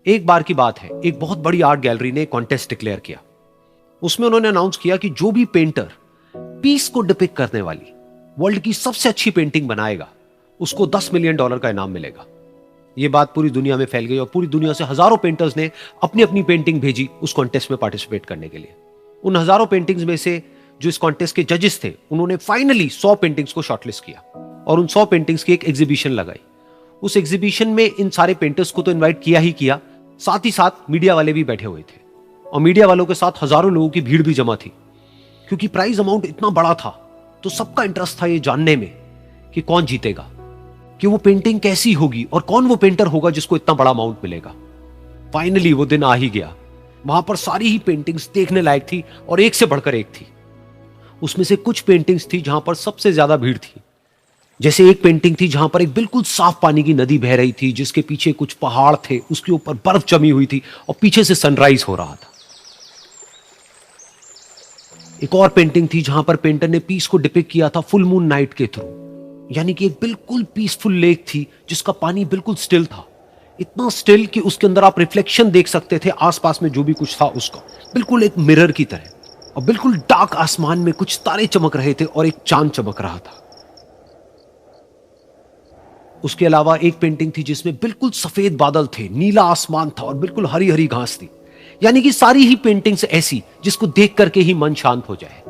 एक बार की बात है, एक बहुत बड़ी आर्ट गैलरी ने कॉन्टेस्ट डिक्लेयर किया। उसमें उन्होंने अनाउंस किया कि जो भी पेंटर पीस को डिपिक्ट करने वाली वर्ल्ड की सबसे अच्छी पेंटिंग बनाएगा, उसको $10 मिलियन का इनाम मिलेगा। यह बात पूरी दुनिया में फैल गई और पूरी दुनिया से हजारों पेंटर्स ने अपनी अपनी पेंटिंग भेजी उस कॉन्टेस्ट में पार्टिसिपेट करने के लिए। उन हजारों पेंटिंग्स में से जो इस कॉन्टेस्ट के जजेस थे, उन्होंने फाइनली 100 पेंटिंग्स को शॉर्टलिस्ट किया और उन 100 पेंटिंग्स की एक एग्जीबिशन लगाई। उस एग्जीबिशन में इन सारे पेंटर्स को तो इनवाइट किया ही किया, साथ ही साथ मीडिया वाले भी बैठे हुए थे और मीडिया वालों के साथ हजारों लोगों की भीड़ भी जमा थी। क्योंकि प्राइज अमाउंट इतना बड़ा था तो सबका इंटरेस्ट था ये जानने में कि कौन जीतेगा, कि वो पेंटिंग कैसी होगी और कौन वो पेंटर होगा जिसको इतना बड़ा अमाउंट मिलेगा। फाइनली वो दिन आ ही गया। वहां पर सारी ही पेंटिंग्स देखने लायक थी और एक से बढ़कर एक थी। उसमें से कुछ पेंटिंग्स थी जहां पर सबसे ज्यादा भीड़ थी। जैसे एक पेंटिंग थी जहां पर एक बिल्कुल साफ पानी की नदी बह रही थी, जिसके पीछे कुछ पहाड़ थे, उसके ऊपर बर्फ जमी हुई थी और पीछे से सनराइज हो रहा था। एक और पेंटिंग थी जहां पर पेंटर ने पीस को डिपिक्ट किया था फुल मून नाइट के थ्रू, यानी कि एक बिल्कुल पीसफुल लेक थी जिसका पानी बिल्कुल स्टिल था, इतना स्टिल कि उसके अंदर आप रिफ्लेक्शन देख सकते थे आसपास में जो भी कुछ था उसका, बिल्कुल एक मिरर की तरह। और बिल्कुल डार्क आसमान में कुछ तारे चमक रहे थे और एक चांद चमक रहा था। उसके अलावा एक पेंटिंग थी जिसमें बिल्कुल सफेद बादल थे, नीला आसमान था और बिल्कुल हरी हरी घास थी। यानी कि सारी ही पेंटिंग्स ऐसी जिसको देख करके ही मन शांत हो जाए।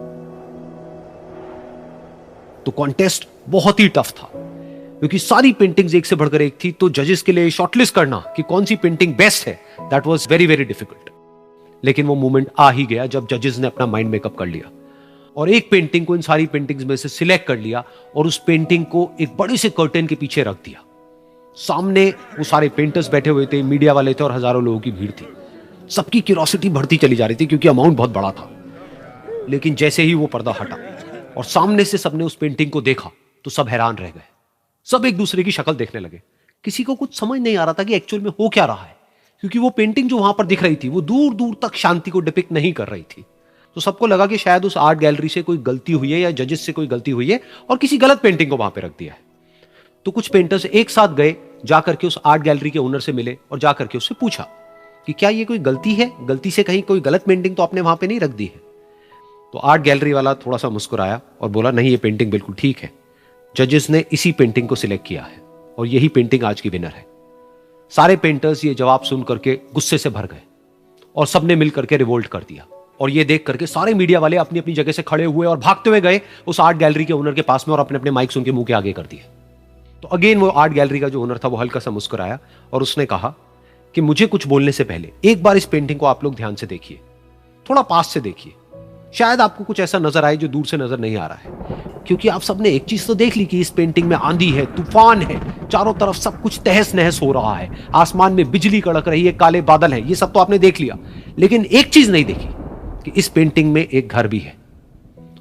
तो कॉन्टेस्ट बहुत ही टफ था क्योंकि सारी पेंटिंग्स एक से बढ़कर एक थी। तो जजेस के लिए शॉर्टलिस्ट करना कि कौन सी पेंटिंग बेस्ट है, that was very very difficult. लेकिन वो मोमेंट आ ही गया जब जजेस ने अपना माइंड मेकअप कर लिया और एक पेंटिंग को इन सारी पेंटिंग्स में से सिलेक्ट कर लिया और उस पेंटिंग को एक बड़े से कर्टेन के पीछे रख दिया। सामने वो सारे पेंटर्स बैठे हुए थे, मीडिया वाले थे और हजारों लोगों की भीड़ थी। सबकी क्यूरियोसिटी बढ़ती चली जा रही थी क्योंकि अमाउंट बहुत बड़ा था। लेकिन जैसे ही वो पर्दा हटा और सामने से सबने उस पेंटिंग को देखा तो सब हैरान रह गए। सब एक दूसरे की शक्ल देखने लगे। किसी को कुछ समझ नहीं आ रहा था कि एक्चुअल में हो क्या रहा है, क्योंकि वो पेंटिंग जो वहां पर दिख रही थी वो दूर दूर तक शांति को डिपिक्ट नहीं कर रही थी। तो सबको लगा कि शायद उस आर्ट गैलरी से कोई गलती हुई है या जजेस से कोई गलती हुई है और किसी गलत पेंटिंग को वहां पे रख दिया है। तो कुछ पेंटर्स एक साथ गए, जाकर के उस आर्ट गैलरी के ओनर से मिले और जाकर के उससे पूछा कि क्या ये कोई गलती है, गलती से कहीं कोई गलत पेंटिंग तो आपने वहां पे नहीं रख दी है। तो आर्ट गैलरी वाला थोड़ा सा मुस्कुराया और बोला, नहीं ये पेंटिंग बिल्कुल ठीक है, जजेस ने इसी पेंटिंग को सिलेक्ट किया है और यही पेंटिंग आज की विनर है। सारे पेंटर्स ये जवाब सुन करके गुस्से से भर गए और सबने मिल करके रिवोल्ट कर दिया। और ये देख करके सारे मीडिया वाले अपनी अपनी जगह से खड़े हुए और भागते हुए गए उस आर्ट गैलरी के ओनर के पास में और अपने अपने माइक्स उनके मुंह के आगे कर दिए। तो अगेन वो आर्ट गैलरी का जो ओनर था वो हल्का सा मुस्कुराया और उसने कहा कि मुझे कुछ बोलने से पहले एक बार इस पेंटिंग को आप लोग ध्यान से देखिए, थोड़ा पास से देखिए, शायद आपको कुछ ऐसा नजर आए जो दूर से नजर नहीं आ रहा है। क्योंकि आप सबने एक चीज तो देख ली कि इस पेंटिंग में आंधी है, तूफान है, चारों तरफ सब कुछ तहस नहस हो रहा है, आसमान में बिजली कड़क रही है, काले बादल हैं, ये सब तो आपने देख लिया। लेकिन एक चीज नहीं देखी कि इस पेंटिंग में एक घर भी है।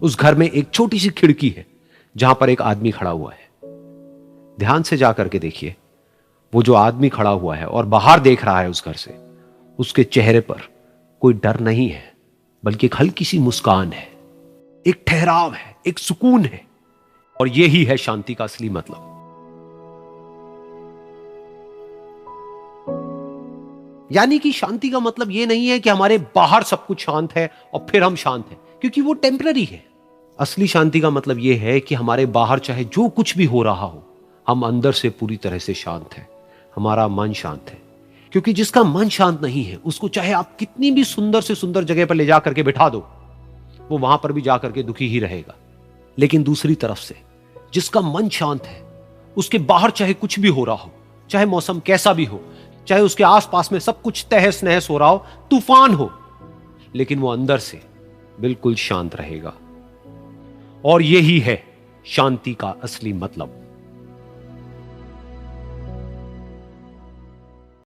उस घर में एक छोटी सी खिड़की है जहां पर एक आदमी खड़ा हुआ है। ध्यान से जाकर के देखिए, वो जो आदमी खड़ा हुआ है और बाहर देख रहा है उस घर से, उसके चेहरे पर कोई डर नहीं है, बल्कि एक हल्की सी मुस्कान है, एक ठहराव है, एक सुकून है। और यही है शांति का असली मतलब। यानी कि शांति का मतलब यह नहीं है कि हमारे बाहर सब कुछ शांत है और फिर हम शांत हैं, क्योंकि वो टेम्पररी है। असली शांति का मतलब यह है कि हमारे बाहर चाहे जो कुछ भी हो रहा हो, हम अंदर से पूरी तरह से शांत हैं, हमारा मन शांत है। क्योंकि जिसका मन शांत नहीं है, उसको चाहे आप कितनी भी सुंदर से सुंदर जगह पर ले जाकर के बिठा दो, वो वहां पर भी जाकर के दुखी ही रहेगा। लेकिन दूसरी तरफ से जिसका मन शांत है, उसके बाहर चाहे कुछ भी हो रहा हो, चाहे मौसम कैसा भी हो, चाहे उसके आसपास में सब कुछ तहस नहस हो रहा हो, तूफान हो, लेकिन वो अंदर से बिल्कुल शांत रहेगा। और यही है शांति का असली मतलब।